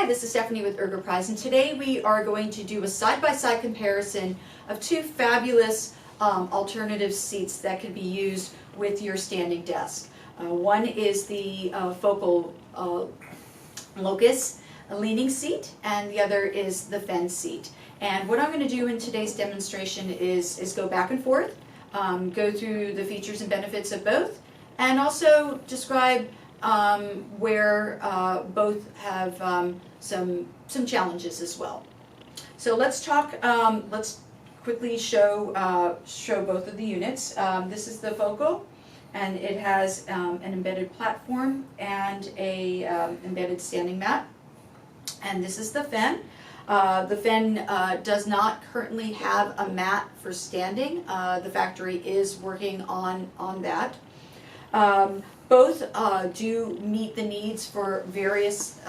Hi, this is Stephanie with Ergoprize, and today we are going to do a side-by-side comparison of two fabulous alternative seats that can be used with your standing desk. One is the Focal Locus leaning seat, and the other is the Fehn seat. And what I'm going to do in today's demonstration is go back and forth, go through the features and benefits of both, and also describe where both have some challenges as well. So let's talk. Let's quickly show both of the units. This is the Focal, and it has an embedded platform and a embedded standing mat. And this is the Fehn. The Fehn does not currently have a mat for standing. The factory is working on that. Both do meet the needs for various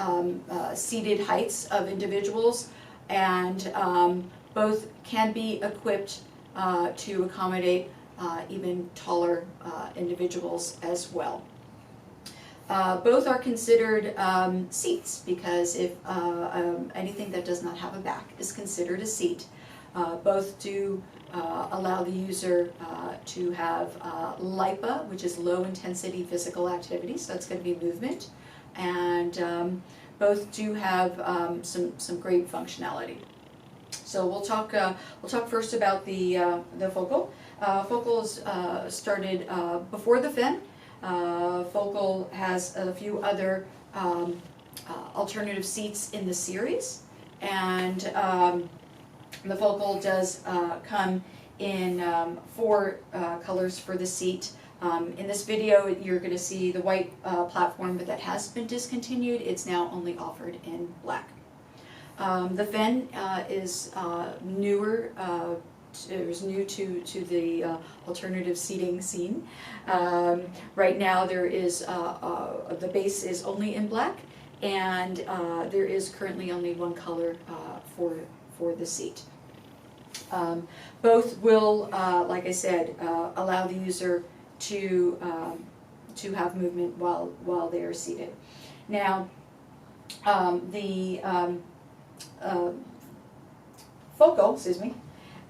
seated heights of individuals, and both can be equipped to accommodate even taller individuals as well. Both are considered seats because if anything that does not have a back is considered a seat. Both do allow the user to have LIPA, which is low intensity physical activity, so that's going to be movement, and both do have some great functionality. So we'll talk first about the Focal. Focal's started before the Fehn. Focal has a few other alternative seats in the series, and the Focal does come in 4 colors for the seat. In this video you're going to see the white platform, but that has been discontinued. It's now only offered in black. The Fehn is newer. It was new to the alternative seating scene. Right now there is the base is only in black, and there is currently only one color for the seat. Both will, like I said, allow the user to have movement while they are seated. Now, the Focal, excuse me,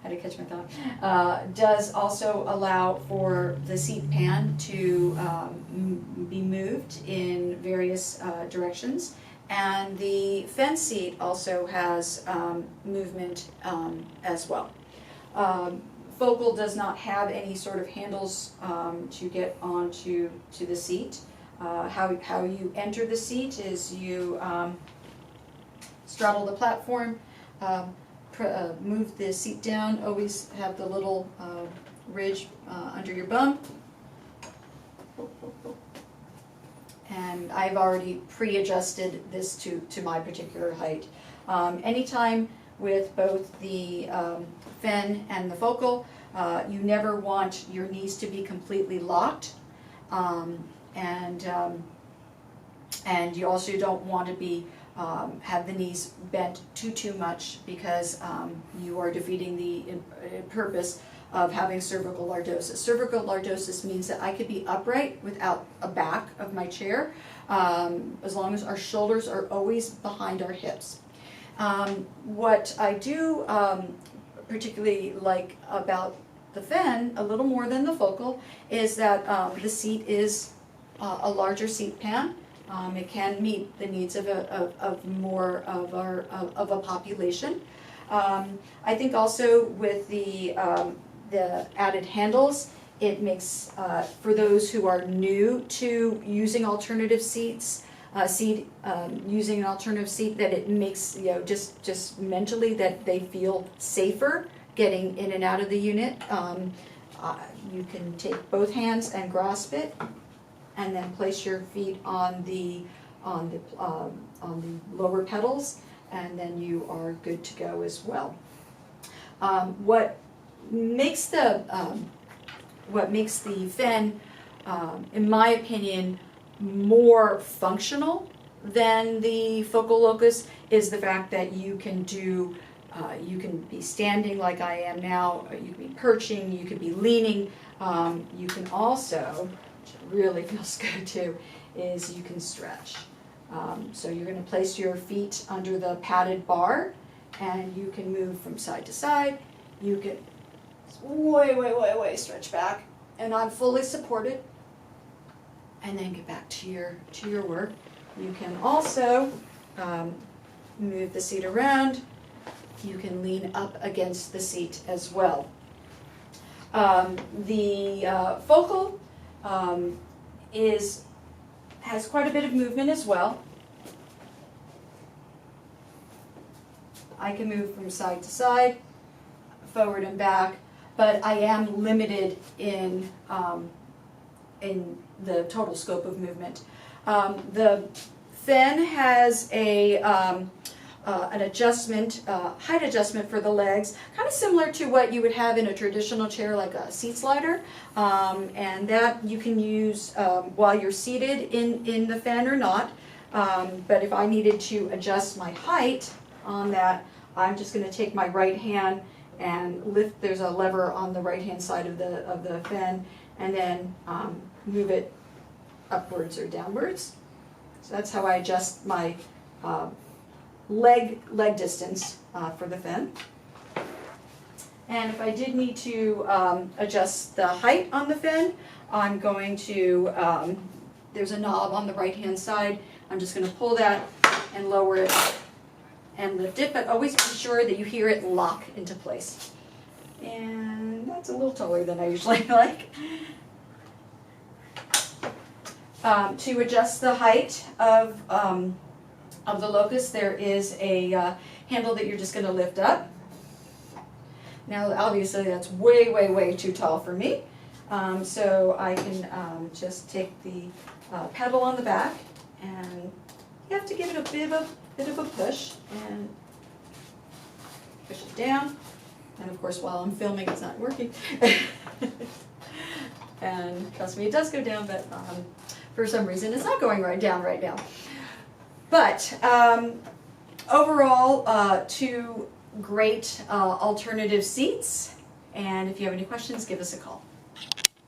had to catch my thought, does also allow for the seat pan to be moved in various directions, and the Fehn seat also has movement as well. Focal does not have any sort of handles to get onto the seat. How you enter the seat is you straddle the platform, move the seat down, always have the little ridge under your bum, and I've already pre-adjusted this to my particular height. Anytime with both the Fehn and the Focal, you never want your knees to be completely locked, and you also don't want to be have the knees bent too much, because you are defeating the purpose of having cervical lordosis. Cervical lordosis means that I could be upright without a back of my chair, as long as our shoulders are always behind our hips. What I do particularly like about the Fehn, a little more than the Focal, is that the seat is a larger seat pan. It can meet the needs of more of a population. I think also with the added handles, it makes for those who are new to using alternative seats, using an alternative seat, that it makes, you know, just mentally that they feel safer getting in and out of the unit. You can take both hands and grasp it, and then place your feet on the lower pedals, and then you are good to go as well. What makes the Fehn, in my opinion, more functional than the Focal Locus is the fact that you can do, you can be standing like I am now, you can be perching, you could be leaning, you can also, which really feels good too, is you can stretch. So you're going to place your feet under the padded bar, and you can move from side to side. You can way stretch back, and I'm fully supported, and then get back to your work. You can also move the seat around. You can lean up against the seat as well. The focal has quite a bit of movement as well. I can move from side to side, forward and back, but I am limited in the total scope of movement. The Fehn has an adjustment, height adjustment for the legs, kind of similar to what you would have in a traditional chair, like a seat slider, and that you can use while you're seated in the Fehn or not. But if I needed to adjust my height on that, I'm just going to take my right hand and lift. There's a lever on the right hand side of the Fehn, and then move it upwards or downwards. So that's how I adjust my leg distance for the Fehn. And if I did need to adjust the height on the Fehn, I'm going to, there's a knob on the right hand side. I'm just going to pull that and lower it and lift it, but always be sure that you hear it lock into place. And that's a little taller than I usually like. To adjust the height of the Locus, there is a handle that you're just going to lift up. Now, obviously, that's way too tall for me. So I can just take the pedal on the back, and you have to give it a bit of a push and push it down. And of course, while I'm filming, it's not working. And trust me, it does go down, but for some reason, it's not going down right now. But overall, two great alternative seats. And if you have any questions, give us a call.